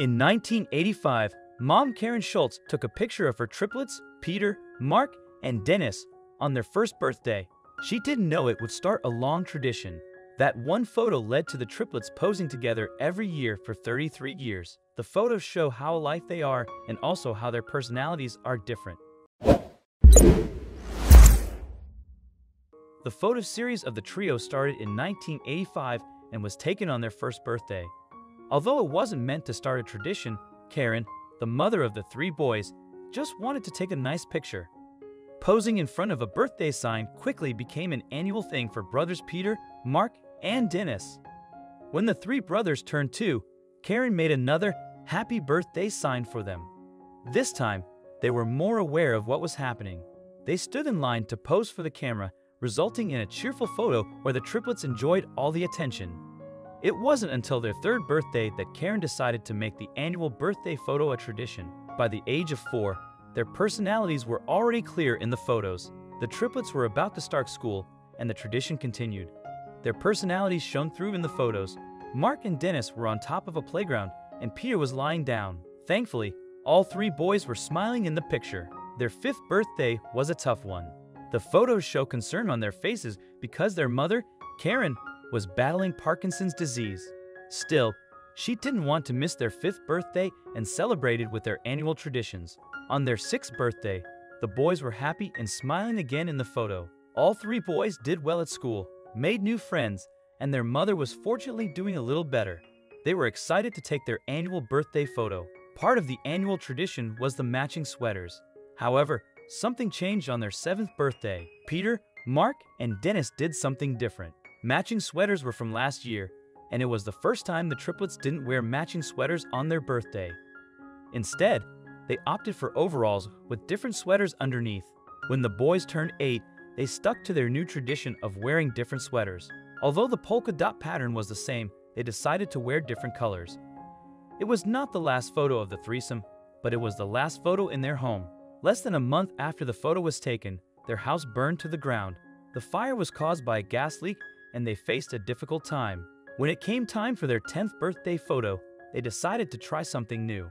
In 1985, mom Karen Schultz took a picture of her triplets, Peter, Mark, and Dennis, on their first birthday. She didn't know it would start a long tradition. That one photo led to the triplets posing together every year for 33 years. The photos show how alike they are and also how their personalities are different. The photo series of the trio started in 1985 and was taken on their first birthday. Although it wasn't meant to start a tradition, Karen, the mother of the three boys, just wanted to take a nice picture. Posing in front of a birthday sign quickly became an annual thing for brothers Peter, Mark, and Dennis. When the three brothers turned 2, Karen made another happy birthday sign for them. This time, they were more aware of what was happening. They stood in line to pose for the camera, resulting in a cheerful photo where the triplets enjoyed all the attention. It wasn't until their third birthday that Karen decided to make the annual birthday photo a tradition. By the age of 4, their personalities were already clear in the photos. The triplets were about to start school, and the tradition continued. Their personalities shone through in the photos. Mark and Dennis were on top of a playground, and Peter was lying down. Thankfully, all three boys were smiling in the picture. Their 5th birthday was a tough one. The photos show concern on their faces because their mother, Karen, was battling Parkinson's disease. Still, she didn't want to miss their 5th birthday and celebrated with their annual traditions. On their 6th birthday, the boys were happy and smiling again in the photo. All three boys did well at school, made new friends, and their mother was fortunately doing a little better. They were excited to take their annual birthday photo. Part of the annual tradition was the matching sweaters. However, something changed on their 7th birthday. Peter, Mark, and Dennis did something different. Matching sweaters were from last year, and it was the first time the triplets didn't wear matching sweaters on their birthday. Instead, they opted for overalls with different sweaters underneath. When the boys turned 8, they stuck to their new tradition of wearing different sweaters. Although the polka dot pattern was the same, they decided to wear different colors. It was not the last photo of the threesome, but it was the last photo in their home. Less than a month after the photo was taken, their house burned to the ground. The fire was caused by a gas leak, and they faced a difficult time. When it came time for their 10th birthday photo, they decided to try something new.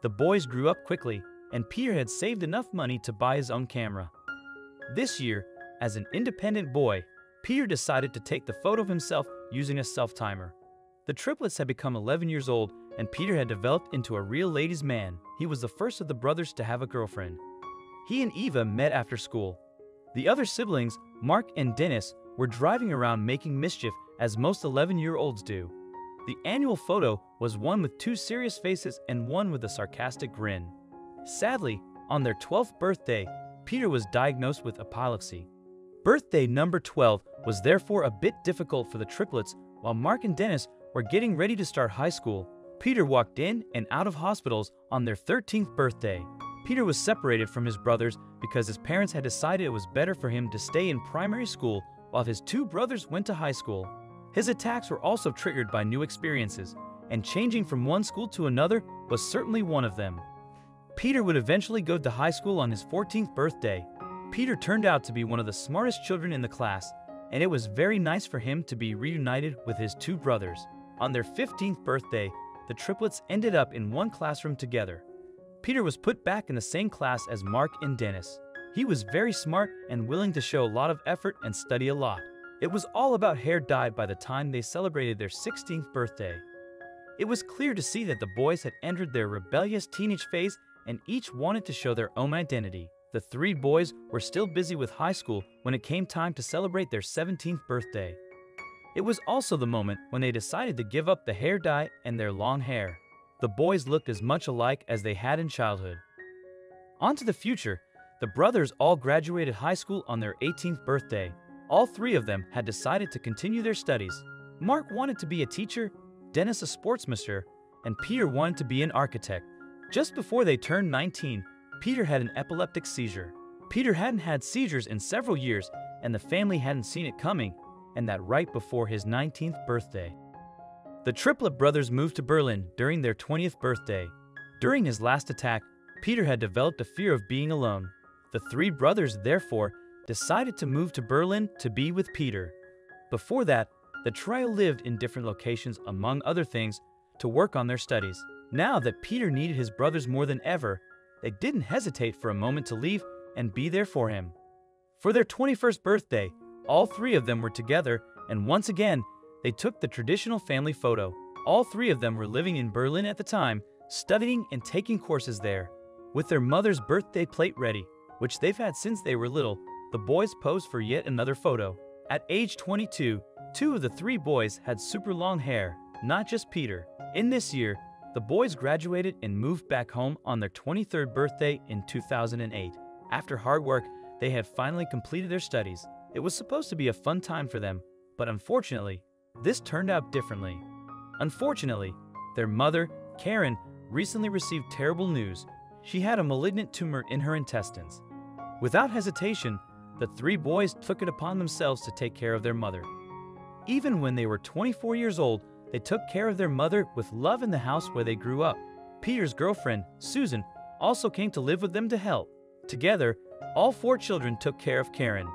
The boys grew up quickly, and Peter had saved enough money to buy his own camera. This year, as an independent boy, Peter decided to take the photo of himself using a self-timer. The triplets had become 11 years old, and Peter had developed into a real ladies' man. He was the first of the brothers to have a girlfriend. He and Eva met after school. The other siblings, Mark and Dennis, were driving around making mischief as most 11-year-olds do. The annual photo was one with 2 serious faces and one with a sarcastic grin. Sadly, on their 12th birthday, Peter was diagnosed with epilepsy. Birthday number 12 was therefore a bit difficult for the triplets. While Mark and Dennis were getting ready to start high school, Peter walked in and out of hospitals on their 13th birthday. Peter was separated from his brothers because his parents had decided it was better for him to stay in primary school while his 2 brothers went to high school. His attacks were also triggered by new experiences, and changing from one school to another was certainly one of them. Peter would eventually go to high school on his 14th birthday. Peter turned out to be one of the smartest children in the class, and it was very nice for him to be reunited with his 2 brothers. On their 15th birthday, the triplets ended up in one classroom together. Peter was put back in the same class as Mark and Dennis. He was very smart and willing to show a lot of effort and study a lot. It was all about hair dye by the time they celebrated their 16th birthday. It was clear to see that the boys had entered their rebellious teenage phase and each wanted to show their own identity. The 3 boys were still busy with high school when it came time to celebrate their 17th birthday. It was also the moment when they decided to give up the hair dye and their long hair. The boys looked as much alike as they had in childhood. On to the future. The brothers all graduated high school on their 18th birthday. All 3 of them had decided to continue their studies. Mark wanted to be a teacher, Dennis a sportsmaster, and Peter wanted to be an architect. Just before they turned 19, Peter had an epileptic seizure. Peter hadn't had seizures in several years, and the family hadn't seen it coming, and that right before his 19th birthday. The triplet brothers moved to Berlin during their 20th birthday. During his last attack, Peter had developed a fear of being alone. The 3 brothers, therefore, decided to move to Berlin to be with Peter. Before that, the trio lived in different locations, among other things, to work on their studies. Now that Peter needed his brothers more than ever, they didn't hesitate for a moment to leave and be there for him. For their 21st birthday, all three of them were together, and once again, they took the traditional family photo. All three of them were living in Berlin at the time, studying and taking courses there. With their mother's birthday plate ready, which they've had since they were little, the boys posed for yet another photo. At age 22, two of the three boys had super long hair, not just Peter. In this year, the boys graduated and moved back home on their 23rd birthday in 2008. After hard work, they had finally completed their studies. It was supposed to be a fun time for them, but unfortunately, this turned out differently. Unfortunately, their mother, Karen, recently received terrible news. She had a malignant tumor in her intestines. Without hesitation, the three boys took it upon themselves to take care of their mother. Even when they were 24 years old, they took care of their mother with love in the house where they grew up. Peter's girlfriend, Susan, also came to live with them to help. Together, all four children took care of Karen.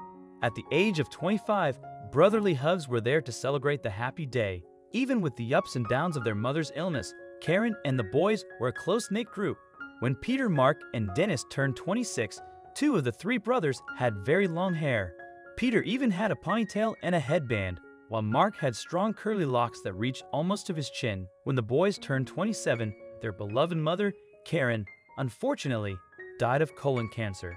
At the age of 25, brotherly hugs were there to celebrate the happy day. Even with the ups and downs of their mother's illness, Karen and the boys were a close-knit group. When Peter, Mark, and Dennis turned 26, two of the three brothers had very long hair. Peter even had a ponytail and a headband, while Mark had strong curly locks that reached almost to his chin. When the boys turned 27, their beloved mother, Karen, unfortunately, died of colon cancer.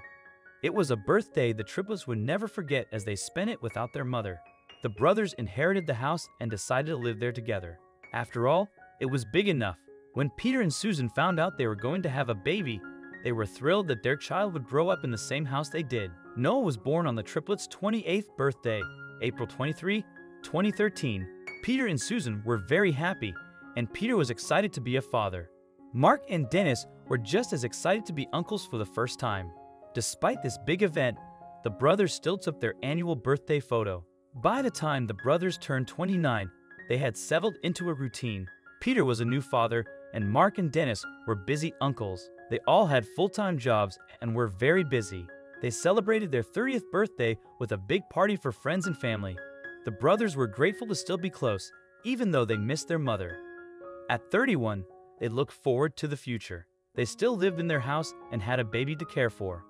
It was a birthday the triplets would never forget as they spent it without their mother. The brothers inherited the house and decided to live there together. After all, it was big enough. When Peter and Susan found out they were going to have a baby, they were thrilled that their child would grow up in the same house they did. Noah was born on the triplets' 28th birthday, April 23, 2013. Peter and Susan were very happy, and Peter was excited to be a father. Mark and Dennis were just as excited to be uncles for the first time. Despite this big event, the brothers still took their annual birthday photo. By the time the brothers turned 29, they had settled into a routine. Peter was a new father, and Mark and Dennis were busy uncles. They all had full-time jobs and were very busy. They celebrated their 30th birthday with a big party for friends and family. The brothers were grateful to still be close, even though they missed their mother. At 31, they looked forward to the future. They still lived in their house and had a baby to care for.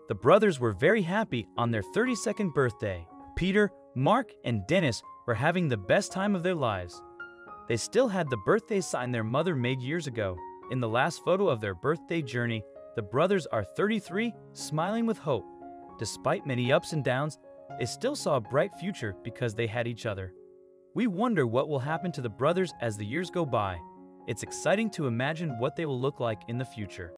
The brothers were very happy on their 32nd birthday. Peter, Mark, and Dennis were having the best time of their lives. They still had the birthday sign their mother made years ago. In the last photo of their birthday journey, the brothers are 33, smiling with hope. Despite many ups and downs, they still saw a bright future because they had each other. We wonder what will happen to the brothers as the years go by. It's exciting to imagine what they will look like in the future.